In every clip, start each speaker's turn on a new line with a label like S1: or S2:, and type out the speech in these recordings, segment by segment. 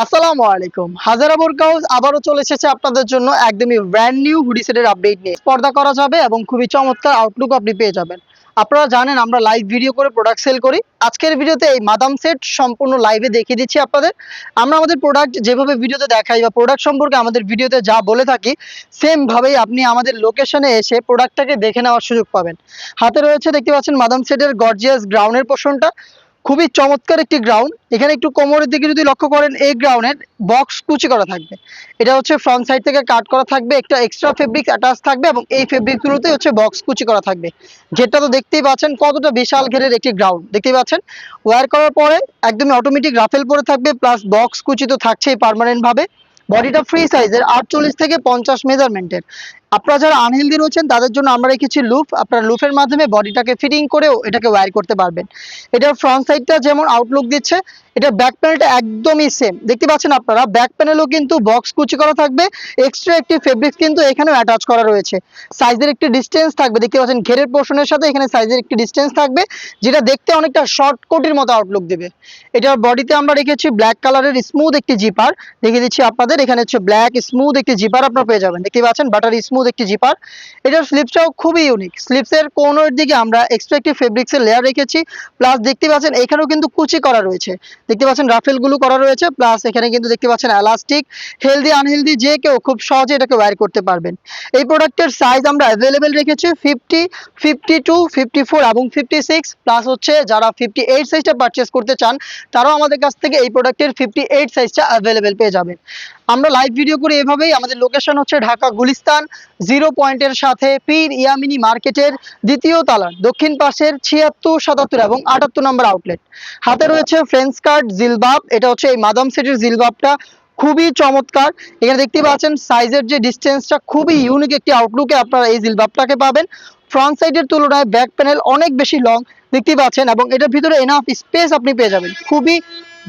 S1: আসসালামু আলাইকুম। হাজারা বোরকাউজ আবারও চলে এসেছে আপনাদের জন্য একদমই ব্র্যান্ড নিউ হুডি সেটের আপডেট নিয়ে। পর্দা করা যাবে এবং খুবই চমৎকার আউটলুক আপনি পেয়ে যাবেন। আপনারা জানেন আমরা লাইভ ভিডিও করে প্রোডাক্ট সেল করি। আজকের ভিডিওতে এই মাদাম সেট সম্পূর্ণ লাইভে দেখিয়ে দিচ্ছি আপনাদের। আমরা আমাদের প্রোডাক্ট যেভাবে ভিডিওতে দেখাই বা প্রোডাক্ট সম্পর্কে আমাদের ভিডিওতে যা বলে থাকি সেম ভাবেই আপনি আমাদের লোকেশনে এসে প্রোডাক্টটাকে দেখে নেওয়ার সুযোগ পাবেন। হাতে রয়েছে দেখতে পাচ্ছেন মাদাম সেটের গর্জিয়াস গ্রাউন্ডের পোর্শনটা। খুবই চমৎকার একটি গ্রাউন্ড। এখানে একটু কোমরের দিকে যদি লক্ষ্য করেন এই গ্রাউন্ডের বক্স কুচি করা থাকবে। এটা হচ্ছে ফ্রন্ট সাইড থেকে কাট করা থাকবে, একটা এক্সট্রা ফেব্রিক অ্যাটাচ থাকবে এবং এই ফেব্রিকগুলোতে হচ্ছে বক্স কুচি করা থাকবে। ঘেরটা তো দেখতেই পাচ্ছেন কতটা বিশাল ঘেরের একটি গ্রাউন্ড দেখতেই পাচ্ছেন। ওয়্যার করার পরে একদমই অটোমেটিক রাফেল পরে থাকবে, প্লাস বক্স কুচি তো থাকছেই পার্মানেন্ট ভাবে। বডিটা ফ্রি সাইজের 48 থেকে 50 মেজারমেন্টের। আপনারা যারা আনহেলদি রয়েছেন তাদের জন্য আমরা রেখেছি লুফ। আপনারা লুফের মাধ্যমে বডিটাকে ফিটিং করেও এটাকে ওয়্যার করতে পারবেন। এটার ফ্রন্ট সাইডটা যেমন আউটলুক দিচ্ছে, এটা ব্যাক প্যানেলটা একদমই সেম দেখতে পাচ্ছেন আপনারা। ব্যাক প্যানেলও কিন্তু বক্স কুচি করা থাকবে, এক্সট্রা একটি ফেব্রিক্স কিন্তু এখানেও অ্যাটাচ করা রয়েছে। সাইজের একটি ডিস্টেন্স থাকবে দেখতে পাচ্ছেন, ঘেরের পোর্শনের সাথে এখানে সাইজের একটি ডিস্টেন্স থাকবে, যেটা দেখতে অনেকটা শর্ট কোটির মতো আউটলুক দেবে। এটার বডিতে আমরা রেখেছি ব্ল্যাক কালারের স্মুথ একটি জিপার, দেখিয়ে দিচ্ছি আপনাদের। এখানে হচ্ছে ব্ল্যাক স্মুথ একটি জিপার আপনারা পেয়ে যাবেন, দেখতে পাচ্ছেন বাটার স্মুথ একটি জিপার। এটার স্লিপসটাও খুবই ইউনিক। স্লিপসের কোণের দিকে আমরা এক্সট্রা একটি ফেব্রিক্সের লেয়ার রেখেছি, প্লাস দেখতে পাচ্ছেন এখানেও কিন্তু কুচি করা রয়েছে, দেখতে পাচ্ছেন রাফেলগুলো করা রয়েছে, প্লাস এখানে কিন্তু দেখতে পাচ্ছেন এলাস্টিক। হেলদি আনহেলদি যে কেউ খুব সহজে এটাকে ওয়্যার করতে পারবেন। এই প্রোডাক্টের সাইজ আমরা অ্যাভেলেবেল রেখেছি 50, 52, 54 এবং 56, প্লাস হচ্ছে যারা 58 সাইজটা পারচেস করতে চান তারাও আমাদের কাছ থেকে এই প্রোডাক্টের 58 সাইজটা অ্যাভেলেবেল পেয়ে যাবেন। আমরা লাইভ ভিডিও করি এভাবেই। আমাদের লোকেশন হচ্ছে ঢাকা গুলিস্তান 0 পয়েন্টের সাথে পীর ইয়ামিনী মার্কেটের দ্বিতীয় তালার দক্ষিণ পাশের 76, 77 এবং 78 নম্বর আউটলেট। হাতে রয়েছে ফ্রেঞ্চ কাট জিলবাব। এটা হচ্ছে এই মাদাম সেটের জিলবাবটা খুবই চমৎকার। এখানে দেখতে পাচ্ছেন সাইজের যে ডিস্টেন্সটা খুবই ইউনিক একটি আউটলুকে আপনারা এই জিলবাবটাকে পাবেন। ফ্রন্ট সাইডের তুলনায় ব্যাক প্যানেল অনেক বেশি লং দেখতে পাচ্ছেন এবং এটার ভিতরে এনাফ স্পেস আপনি পেয়ে যাবেন। খুবই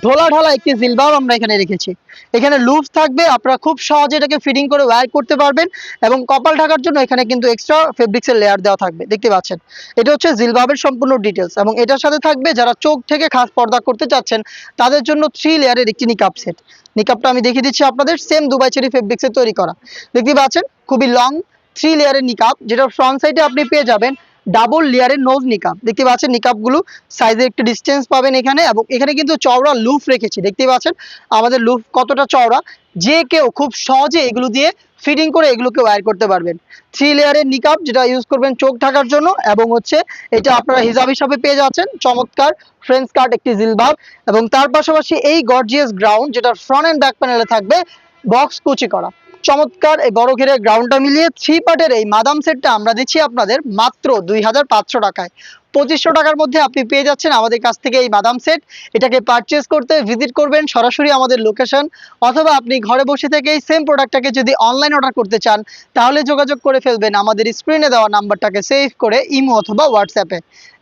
S1: ঢোলা ঢালা একটি জিলবাব আমরা এখানে রেখেছি। এখানে লুপ থাকবে, আপনারা খুব সহজে এটাকে ফিটিং করে ওয়্যার করতে পারবেন এবং কপাল ঢাকার জন্য এখানে কিন্তু এক্সট্রা ফেব্রিক্সের লেয়ার দেওয়া থাকবে দেখতে পাচ্ছেন। এটা হচ্ছে জিলবাবের সম্পূর্ণ ডিটেলস এবং এটার সাথে থাকবে যারা চোখ থেকে খাস পর্দা করতে চাচ্ছেন তাদের জন্য 3 লেয়ারের একটি নিকাব সেট। নিকাবটা আমি দেখিয়ে দিচ্ছি আপনাদের, সেম দুবাই চেরি ফেব্রিক্সের তৈরি করা দেখতে পাচ্ছেন। খুবই লং 3 লেয়ারের নিকাব, যেটা ফ্রন্ট সাইডে আপনি পেয়ে যাবেন ডাবল লেয়ারের নোজ নিকাব দেখতে পাচ্ছেন। নিকাবগুলো সাইজের একটু ডিস্টেন্স পাবেন এখানে এবং এখানে কিন্তু চওড়া লুফ রেখেছি দেখতে পাচ্ছেন। আমাদের লুফ কতটা চওড়া, যে কেউ খুব সহজে এগুলো দিয়ে ফিটিং করে এগুলোকে ওয়্যার করতে পারবেন। 3 লেয়ারের নিকাব যেটা ইউজ করবেন চোখ ঢাকার জন্য এবং হচ্ছে এটা আপনারা হিজাব হিসাবে পেয়ে যাচ্ছেন। চমৎকার ফ্রেঞ্চ কাট একটি জিলবাব এবং তার পাশাপাশি এই গর্জিয়াস গ্রাউন্ড যেটা ফ্রন্ট এন্ড ব্যাক প্যানেলে থাকবে বক্স কুচি করা। চমৎকার এই বড় ঘেরের গ্রাউন্ডটা মিলিয়ে 3 পার্টের এই মাদাম সেটটা আমরা দিচ্ছি আপনাদের মাত্র 2500 টাকায়। 2500 টাকার মধ্যে আপনি পেয়ে যাচ্ছেন আমাদের কাছ থেকে এই বাদাম সেট। এটাকে পারচেস করতে ভিজিট করবেন সরাসরি আমাদের লোকেশন, অথবা আপনি ঘরে বসে থেকেই সেম প্রোডাক্টটাকে যদি অনলাইন অর্ডার করতে চান তাহলে যোগাযোগ করে ফেলবেন আমাদের স্ক্রিনে দেওয়া নাম্বারটাকে সেভ করে ইমো অথবা হোয়াটসঅ্যাপে।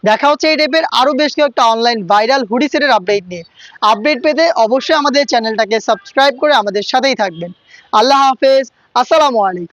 S1: দেখা হচ্ছে এই টাইপের আরও বেশ কয়েকটা অনলাইন ভাইরাল হুডি সেটের আপডেট নিয়ে। আপডেট পেতে অবশ্যই আমাদের চ্যানেলটাকে সাবস্ক্রাইব করে আমাদের সাথেই থাকবেন। আল্লাহ হাফেজ, আসসালামু আলাইকুম।